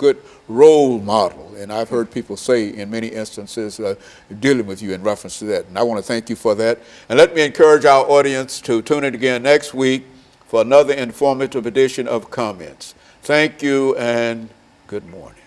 good role model. And I've heard people say in many instances dealing with you in reference to that. And I want to thank you for that. And let me encourage our audience to tune in again next week for another informative edition of Comments. Thank you and good morning.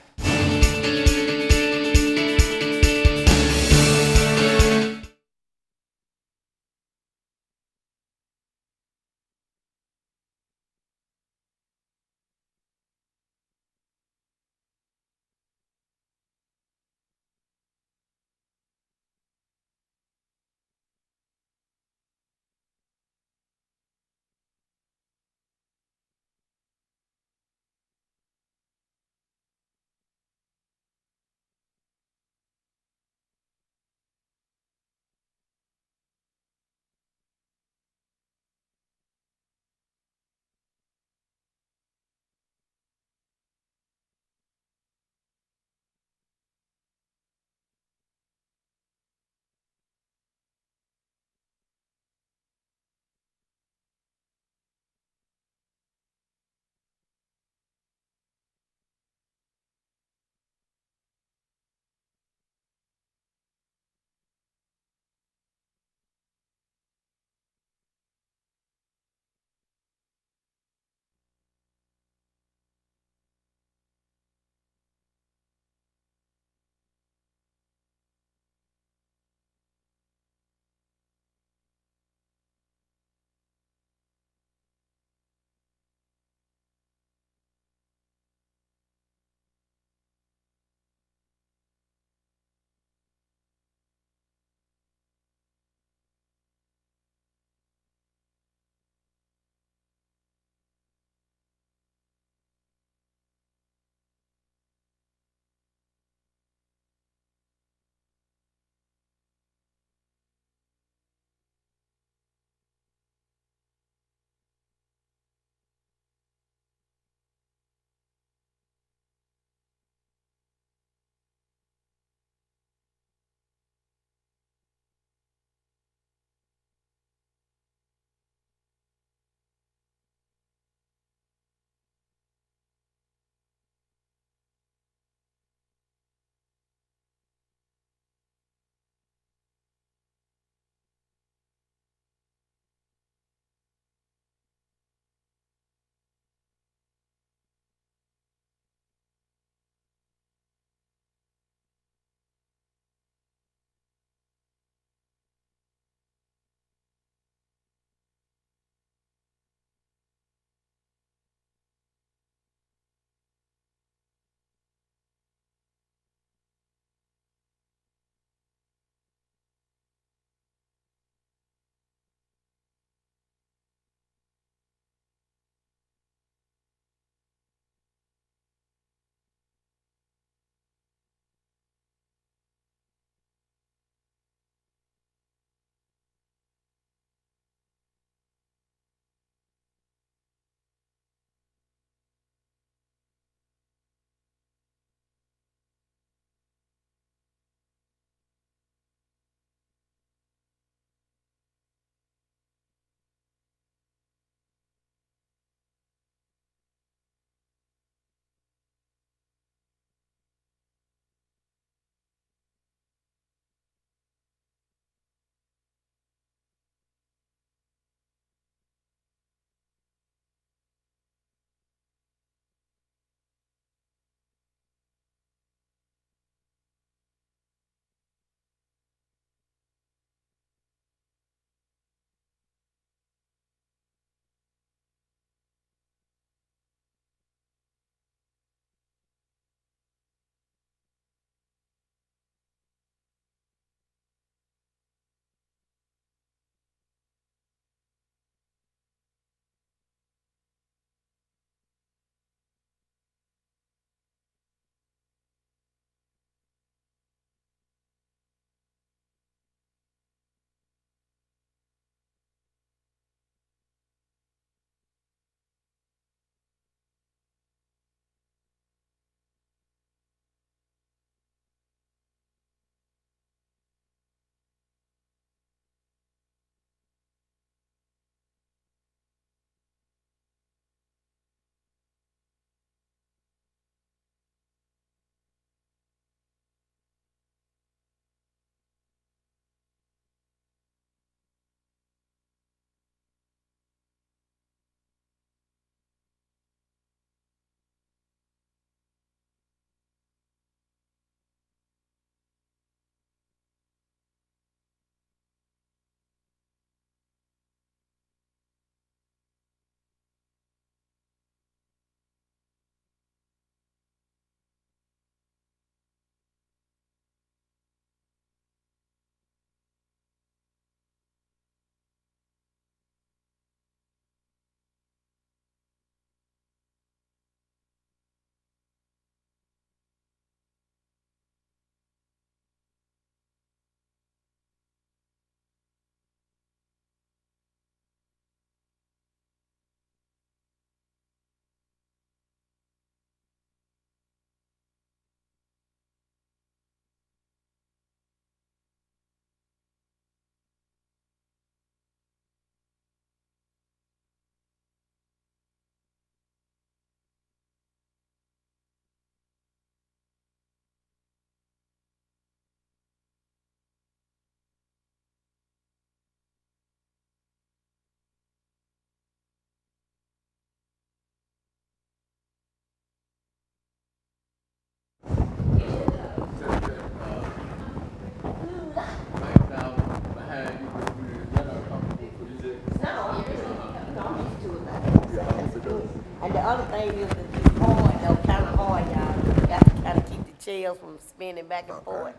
thing is that it's hard, though, kind of hard, y'all. You got to kind of keep the chairs from spinning back and forth.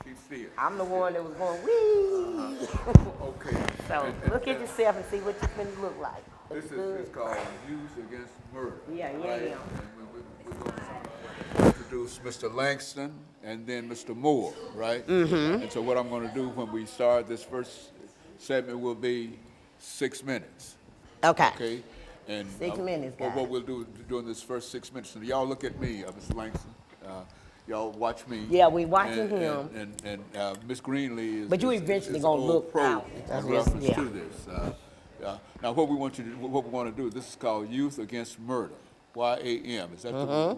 Keep still. I'm the one that was going, wee. Okay. So look at yourself and see what you're going to look like. This is called Youth Against Murder. Yeah. And we're going to introduce Mr. Langston and then Mr. Moore, right? Mm-hmm. And so what I'm going to do when we start this first segment will be 6 minutes. Okay. Okay? And 6 minutes, guys. what we'll do during this first 6 minutes, so y'all look at me, Mr. Langston. Y'all watch me. Yeah, we watching him. And Miss Greenlee is. But you eventually gonna look out. In reference to this. Now, what we want to do, this is called Youth Against Murder, YAM. Is that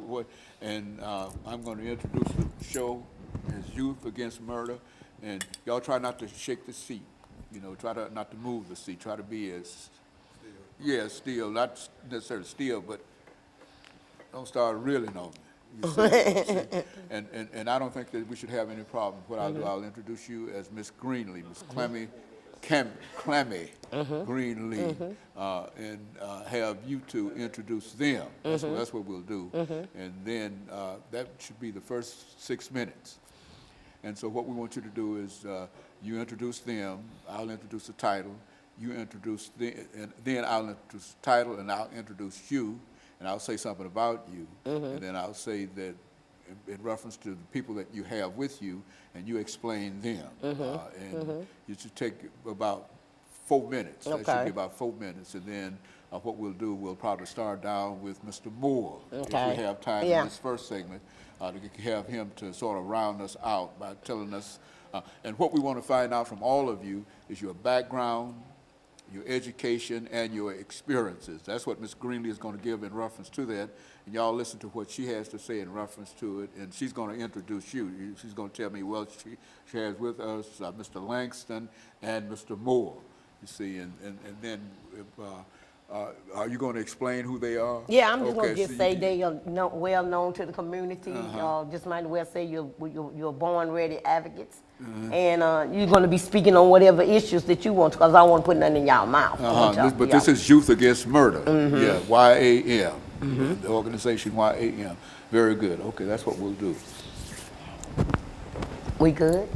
what? And I'm going to introduce the show as Youth Against Murder, and y'all try not to shake the seat. You know, try not to move the seat. Try to be as still, not necessarily still, but don't start reeling on me. You see? And I don't think that we should have any problem. What I'll do, I'll introduce you as Miss Greenlee, Miss Clammy Greenlee, and have you two introduce them. That's what we'll do. And then that should be the first 6 minutes. And so what we want you to do is you introduce them, I'll introduce the title, you introduce and then I'll introduce the title and I'll introduce you, and I'll say something about you, and then I'll say that in reference to the people that you have with you, and you explain them. And you should take about 4 minutes. Okay. That should be about 4 minutes, and then what we'll do, we'll probably start down with Mr. Moore, if we have time in this first segment, to have him to sort of round us out by telling us, and what we want to find out from all of you is your background, your education, and your experiences. That's what Ms. Greenlee is going to give in reference to that. And y'all listen to what she has to say in reference to it, and she's going to introduce you. She's going to tell me, well, she has with us Mr. Langston and Mr. Moore, you see, and then are you going to explain who they are? Yeah, I'm just going to say they are well known to the community. Just might as well say you're born-ready advocates. And you're going to be speaking on whatever issues that you want, because I don't want to put nothing in y'all mouth. But this is Youth Against Murder. Yeah, YAM. The organization YAM. Very good. Okay, that's what we'll do. We good?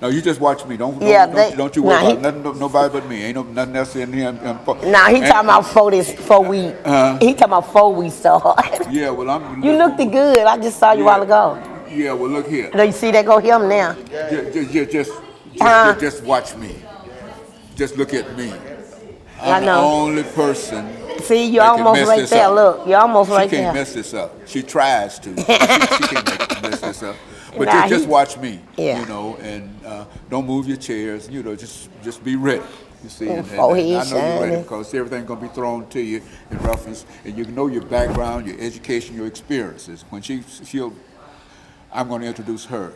No, you just watch me. Don't you worry about nothing, nobody but me. Ain't nothing else in here. Nah, he talking about before we. He talking about before we start. Yeah, well, You looked good. I just saw you a while ago. Yeah, well, look here. Do you see that go him now? Just watch me. Just look at me. I know. I'm the only person. See, you're almost right there. Look, you're almost right there. She can't mess this up. She tries to. She can't mess this up. But just watch me, you know, and don't move your chairs. You know, just be ready. You see, and I know you're ready because everything's gonna be thrown to you in reference, and you know your background, your education, your experiences. When I'm going to introduce her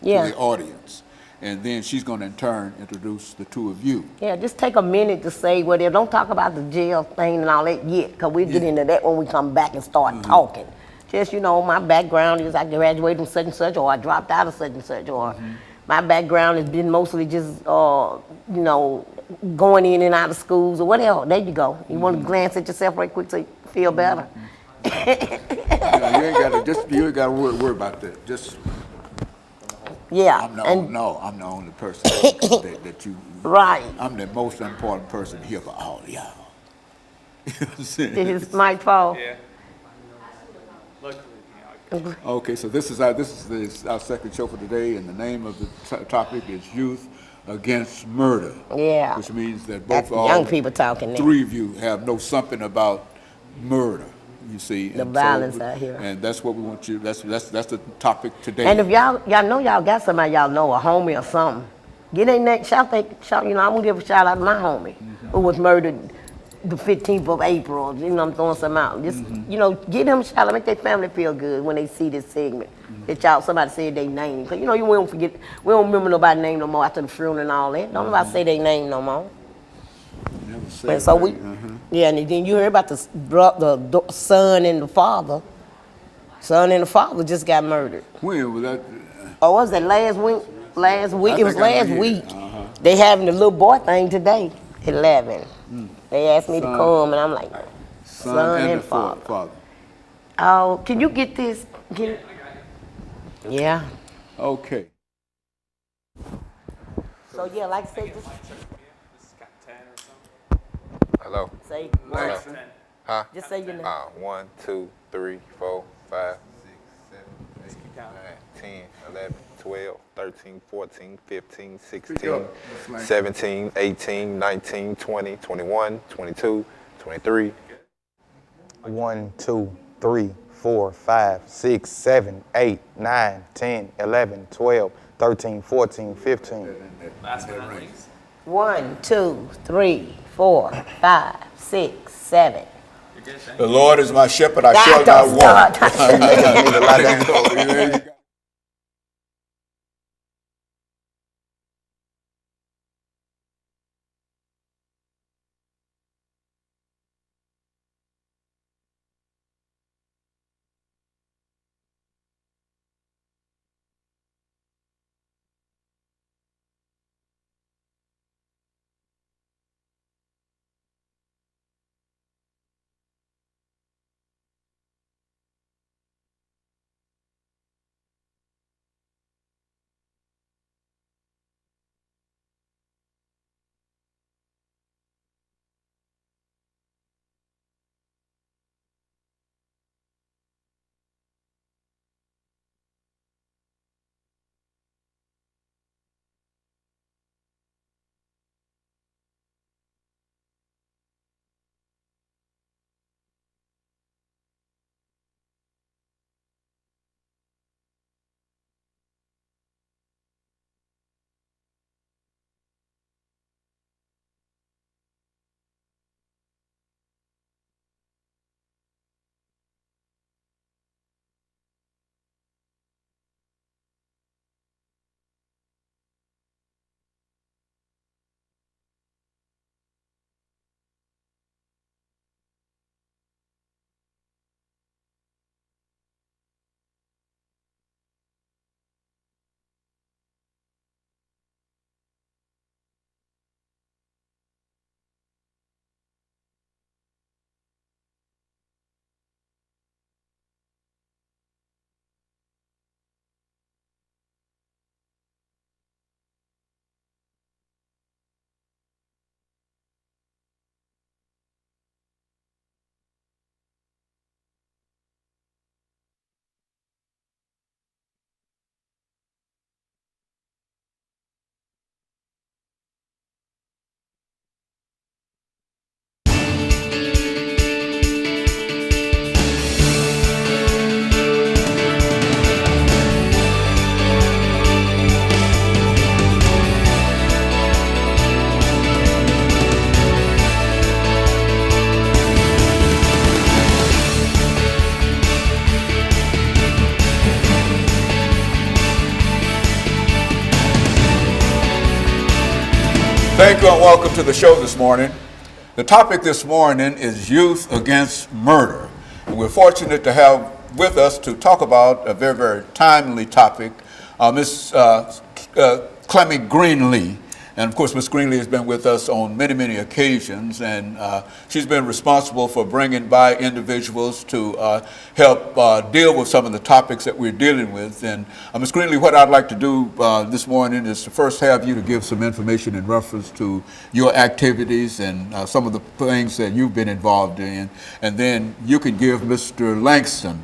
to the audience, and then she's going to in turn introduce the two of you. Yeah, just take a minute to say whatever. Don't talk about the jail thing and all that yet, because we'll get into that when we come back and start talking. Just, you know, my background is I graduated from such and such, or I dropped out of such and such, or my background has been mostly just, you know, going in and out of schools or whatever. There you go. You want to glance at yourself right quick so you feel better. You ain't got to worry about that. Just I'm the only person that you. Right. I'm the most important person here for all of y'all. Did his mic fall? Yeah. Okay, so this is our second show for today, and the name of the topic is Youth Against Murder. Yeah. Which means that both young people talking now. Three of you know something about murder. You see, the violence out here, and that's what we want you. That's the topic today. And if y'all know y'all got somebody y'all know, a homie or something, get in that shout. You know, I'm gonna give a shout out to my homie who was murdered the 15th of April. You know, I'm throwing some out. Just you know, get them a shout out, make their family feel good when they see this segment. That somebody said their name, because you know you won't forget. We don't remember nobody's name no more after the funeral and all that. Don't nobody say their name no more. And so and then you heard about the son and the father. Son and the father just got murdered. When was that? Oh, was that last week? Last week. It was last week. They having the little boy thing today, 11. They asked me to Son. come, and I'm like, Son and and the father. father. Oh, can you get this? Yeah. Okay. So yeah, like I say, just Hello. say, Langston. Huh? just say your name. 1, 2, 3, 4, 5, 6, 7, 8, 9, 10, 11, 12, 13, 14, 15, 16, 17, 18, 19, 20, 21, 22, 23. 1, 2, 3, 4, 5, 6, 7, 8, 9, 10, 11, 12, 13, 14, 15. 1, 2, 3, 4, 5, 6, 7. The Lord is my shepherd, I shall not Don't want. start. You need to lie down. Thank you and welcome to the show this morning. The topic this morning is youth against murder. And we're fortunate to have with us to talk about a very, very timely topic, Ms. Clemmy Greenlee. And of course, Ms. Greenlee has been with us on many, many occasions, and she's been responsible for bringing by individuals to help deal with some of the topics that we're dealing with. And Ms. Greenlee, what I'd like to do this morning is to first have you to give some information in reference to your activities and some of the things that you've been involved in, and then you can give Mr. Langston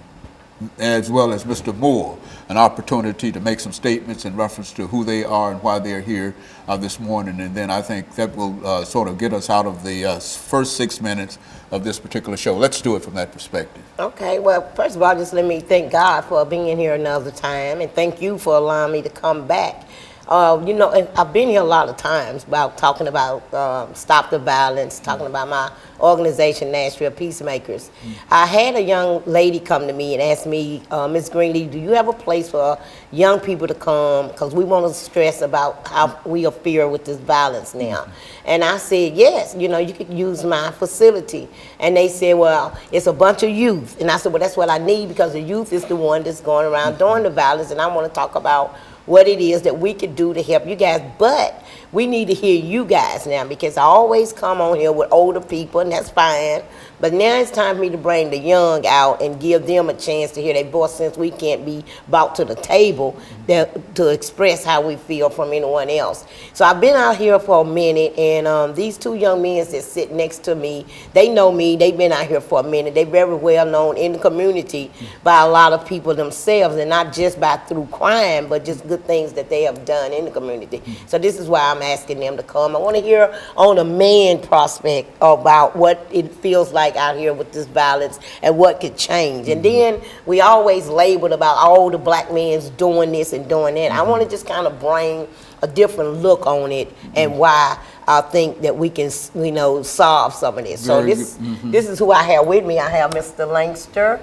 as well as Mr. Moore an opportunity to make some statements in reference to who they are and why they're here this morning. And then I think that will sort of get us out of the first 6 minutes of this particular show. Let's do it from that perspective. Okay, well, first of all, just let me thank God for being here another time, and thank you for allowing me to come back. You know, and I've been here a lot of times about talking about stop the violence, talking about my organization, Nashville Peacemakers. I had a young lady come to me and ask me, Ms. Greenlee, do you have a place for young people to come? Because we want to stress about how we are fear with this violence now. And I said, yes, you know, you could use my facility. And they said, well, it's a bunch of youth. And I said, well, that's what I need, because the youth is the one that's going around doing the violence, and I want to talk about what it is that we could do to help you guys. But we need to hear you guys now, because I always come on here with older people, and that's fine. But now it's time for me to bring the young out and give them a chance to hear their voice, since we can't be brought to the table to express how we feel from anyone else. So I've been out here for a minute, and these two young men that sit next to me, they know me. They've been out here for a minute. They're very well known in the community by a lot of people themselves, and not just by through crime, but just good things that they have done in the community. So this is why I'm asking them to come. I want to hear on a man prospect about what it feels like out here with this violence and what could change. And then we always labeled about all the black men's doing this and doing that. I want to just kind of bring a different look on it and why I think that we can, solve some of this. So this is who I have with me. I have Mr. Langster.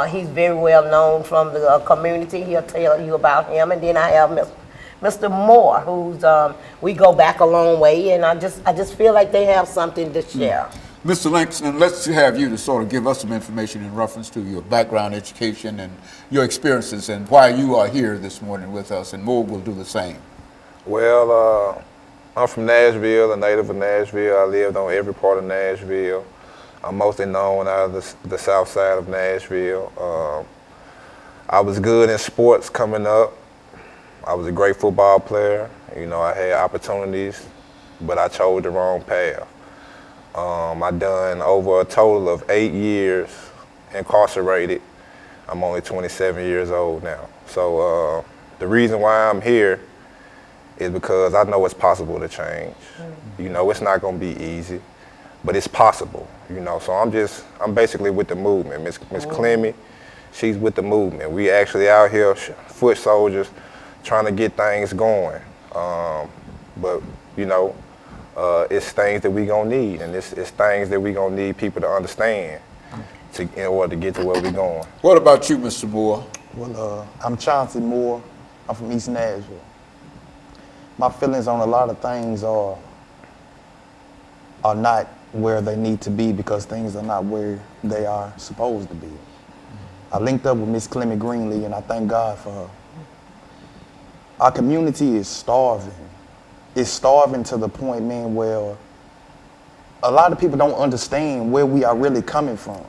He's very well known from the community. He'll tell you about him. And then I have Mr. Moore, who's we go back a long way, and I just feel like they have something to share. Mr. Langston, let's have you to sort of give us some information in reference to your background, education, and your experiences, and why you are here this morning with us, and Moore will do the same. Well, I'm from Nashville, a native of Nashville. I lived on every part of Nashville. I'm mostly known out of the south side of Nashville. I was good in sports coming up. I was a great football player. I had opportunities, but I chose the wrong path. I done over a total of 8 years incarcerated. I'm only 27 years old now. So the reason why I'm here is because I know it's possible to change. It's not gonna be easy, but it's possible, So I'm basically with the movement. Miss Clemmy, she's with the movement. We actually out here, foot soldiers, trying to get things going. But it's things that we gonna need, and it's things that we gonna need people to understand in order to get to where we going. What about you, Mr. Moore? Well, I'm Chauncey Moore. I'm from East Nashville. My feelings on a lot of things are not where they need to be, because things are not where they are supposed to be. I linked up with Miss CGreenlee, and I thank God for her. Our community is starving. It's starving to the point, man, where a lot of people don't understand where we are really coming from.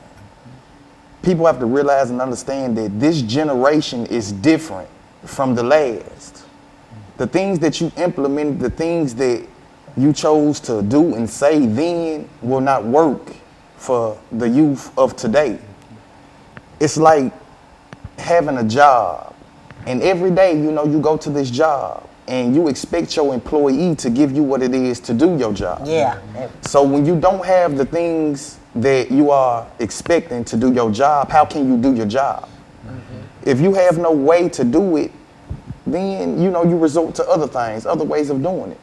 People have to realize and understand that this generation is different from the last. The things that you implemented, the things that you chose to do and say then will not work for the youth of today. It's like having a job, and every day, you go to this job, and you expect your employee to give you what it is to do your job. Yeah. So when you don't have the things that you are expecting to do your job, how can you do your job? If you have no way to do it, then you resort to other things, other ways of doing it.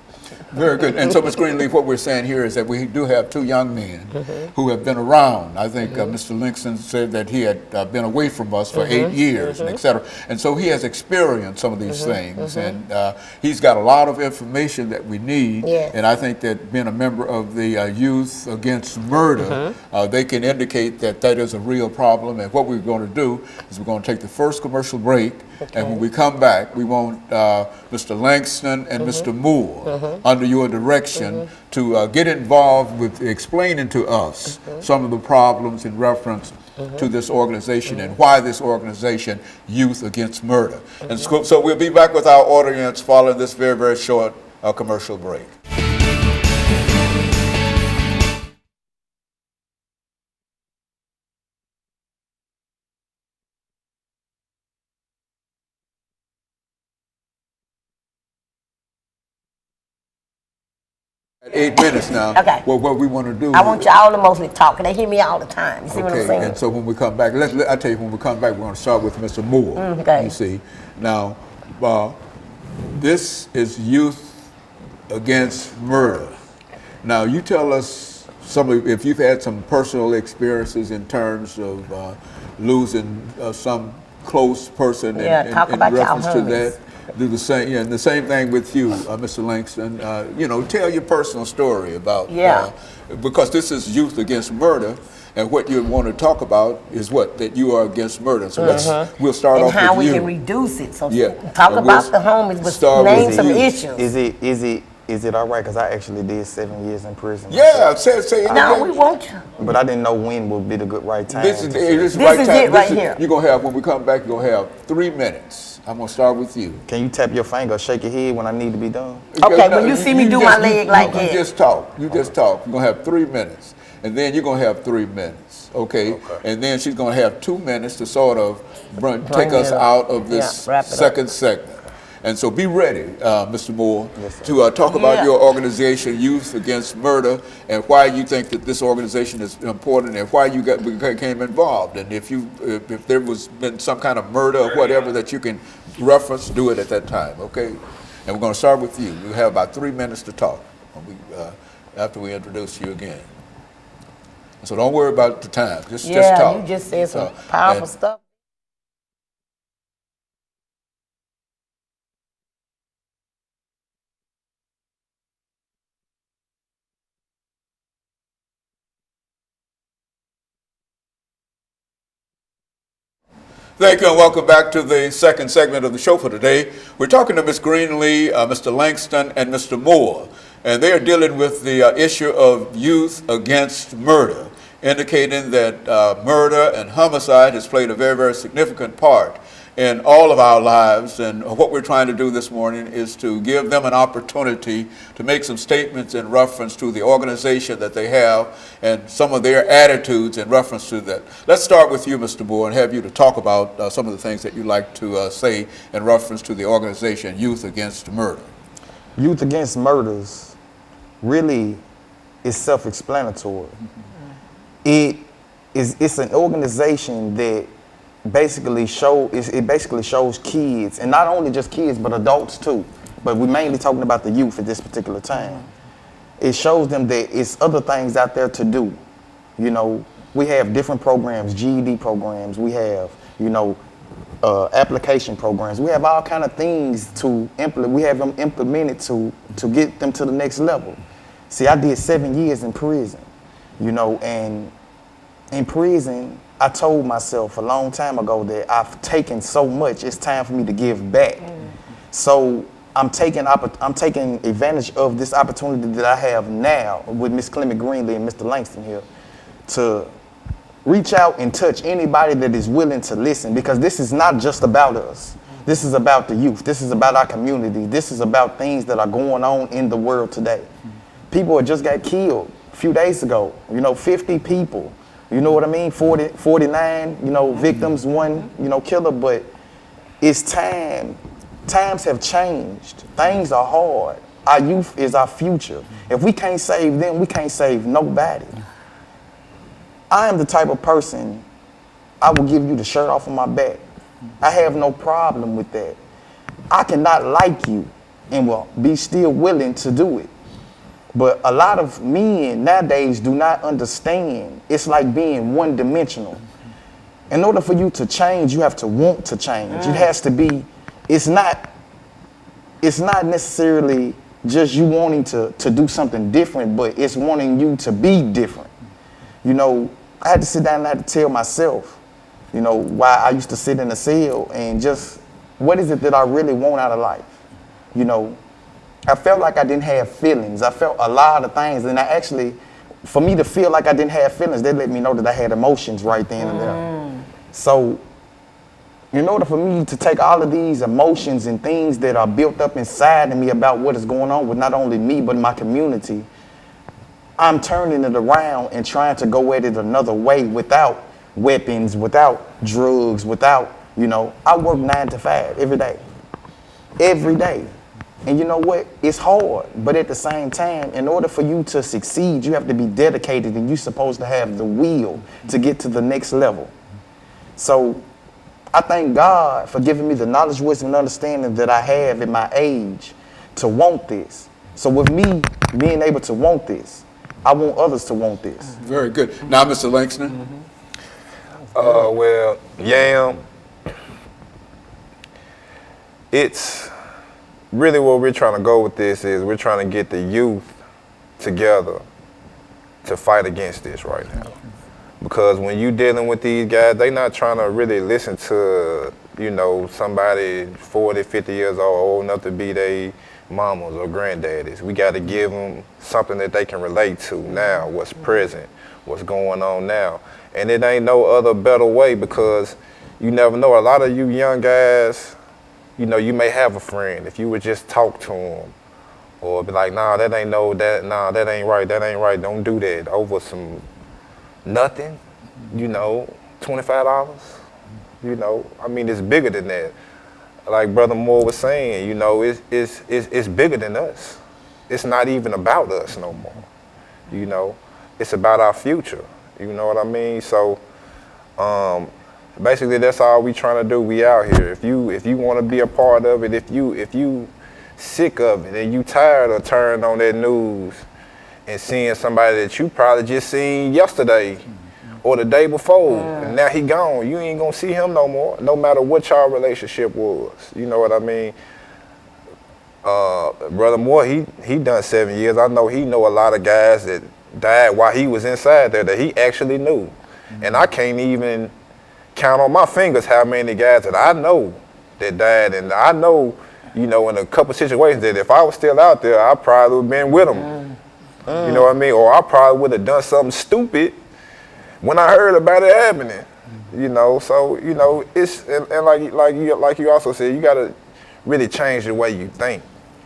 Very good. And so, Ms. Greenlee, what we're saying here is that we do have two young men who have been around. I think Mr. Langston said that he had been away from us for 8 years, and et cetera. And so he has experienced some of these things, and he's got a lot of information that we need. Yes. And I think that being a member of the Youth Against Murder, they can indicate that that is a real problem. And what we're going to do is we're going to take the first commercial break. Okay. And when we come back, we want Mr. Langston and Mr. Moore, under your direction, to get involved with explaining to us some of the problems in reference to this organization and why this organization, Youth Against Murder. And so we'll be back with our audience following this very, very short commercial break. At 8 minutes now. Okay. Well, what we want to do. I want y'all to mostly talk. They hear me all the time. You see what I'm saying? And so when we come back, I tell you, when we come back, we're going to start with Mr. Moore. Okay. You see, now, this is Youth Against Murder. Now, you tell us if you've had some personal experiences in terms of losing some close person in reference to that. Do the same, and the same thing with you, Mr. Langston. Tell your personal story about, because this is Youth Against Murder, and what you want to talk about is that you are against murder. So we'll start off with you. And how we can reduce it. So talk about the homies, but name some issues. Is it Is it all right? Because I actually did 7 years in prison. Yeah, say No, anything. we want you. But I didn't know when would be the good right time. This is to say. this This right is time. it right here. You're gonna have when we come back. You're gonna have 3 minutes. I'm gonna start with you. Can you tap your finger or shake your head when I need to be done? Okay, when you see me do my leg like you that. just talk. You just talk. You're gonna have 3 minutes, and then you're gonna have 3 minutes. Okay, and then she's gonna have 2 minutes to sort of take us it up. out of this Yeah, wrap it up. second segment. And so be ready, Mr. Moore, Yes, sir. to talk about Yeah. your organization, Youth Against Murder, and why you think that this organization is important, and why you became involved. And if there was been some kind of murder or whatever that you can reference, do it at that time, okay? And we're going to start with you. You have about 3 minutes to talk after we introduce you again. So don't worry about the time. Just talk. You just said some So, powerful and- stuff. Thank you and welcome back to the second segment of the show for today. We're talking to Ms. Greenlee, Mr. Langston, and Mr. Moore, and they are dealing with the issue of youth against murder, indicating that murder and homicide has played a very, very significant part in all of our lives. And what we're trying to do this morning is to give them an opportunity to make some statements in reference to the organization that they have and some of their attitudes in reference to that. Let's start with you, Mr. Moore, and have you to talk about some of the things that you'd like to say in reference to the organization Youth Against Murder. Youth Against Murders really is self-explanatory. It's an organization that basically shows kids, and not only just kids, but adults too. But we're mainly talking about the youth at this particular time. It shows them that it's other things out there to do. You know, we have different programs, GED programs. We have, application programs. We have all kind of things to implement. We have them implemented to get them to the next level. See, I did 7 years in prison, and in prison, I told myself a long time ago that I've taken so much, it's time for me to give back. So I'm taking advantage of this opportunity that I have now with Ms. CGreenlee and Mr. Langston here to reach out and touch anybody that is willing to listen, because this is not just about us. This is about the youth. This is about our community. This is about things that are going on in the world today. People just got killed a few days ago, 50 people. You know what I mean? 49, victims, one, killer, but it's time. Times have changed. Things are hard. Our youth is our future. If we can't save them, we can't save nobody. I am the type of person, I will give you the shirt off of my back. I have no problem with that. I cannot like you and will be still willing to do it. But a lot of men nowadays do not understand. It's like being one-dimensional. In order for you to change, you have to want to change. It has to be, it's not necessarily just you wanting to do something different, but it's wanting you to be different. I had to sit down and I had to tell myself, why I used to sit in a cell and just, what is it that I really want out of life? I felt like I didn't have feelings. I felt a lot of things, and for me to feel like I didn't have feelings, they let me know that I had emotions right then and there. So, in order for me to take all of these emotions and things that are built up inside of me about what is going on with not only me, but my community, I'm turning it around and trying to go at it another way without weapons, without drugs, without, I work 9 to 5 every day. Every day. And you know what? It's hard, but at the same time, in order for you to succeed, you have to be dedicated, and you're supposed to have the will to get to the next level. So I thank God for giving me the knowledge, wisdom, and understanding that I have at my age to want this. So with me being able to want this, I want others to want this. Very good. Now, Mr. Langston. Well, Yam, it's really where we're trying to go with this is we're trying to get the youth together to fight against this right now. Because when you dealing with these guys, they not trying to really listen to, somebody 40, 50 years old enough to be their mamas or granddaddies. We got to give them something that they can relate to now, what's present, what's going on now. And it ain't no other better way, because you never know. A lot of you young guys, you know, you may have a friend. If you would just talk to them or be like, nah, that ain't right, don't do that over some nothing, you know, $25, you know. I mean, it's bigger than that. Like Brother Moore was saying, you know, it's bigger than us. It's not even about us no more, you know. It's about our future, you know what I mean? So basically that's all we trying to do. We out here. If you want to be a part of it, if you sick of it and you tired of turning on that news and seeing somebody that you probably just seen yesterday or the day before, and now he gone, you ain't gonna see him no more, no matter what y'all relationship was. You know what I mean? Brother Moore, he done 7 years. I know he know a lot of guys that died while he was inside there that he actually knew. And I can't even count on my fingers how many guys that I know that died. And I know, you know, in a couple situations that if I was still out there, I probably would have been with them. You know what I mean? Or I probably would have done something stupid when I heard about it happening. You know, so, you know, it's, and like you also said, you got to really change the way you think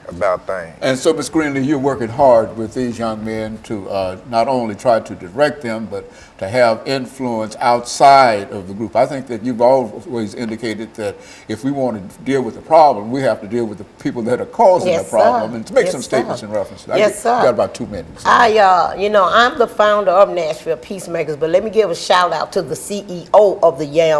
about things. And so, Ms. Greenlee, you're working hard with these young men to not only try to direct them, but to have influence outside of the group. I think that you've always indicated that if we want to deal with the problem, we have to deal with the people that are causing the problem. And to make some statements in reference to that. Yes, sir. You've got about 2 minutes. You know, I'm the founder of Nashville Peacemakers, but let me give a shout out to the CEO of the Yam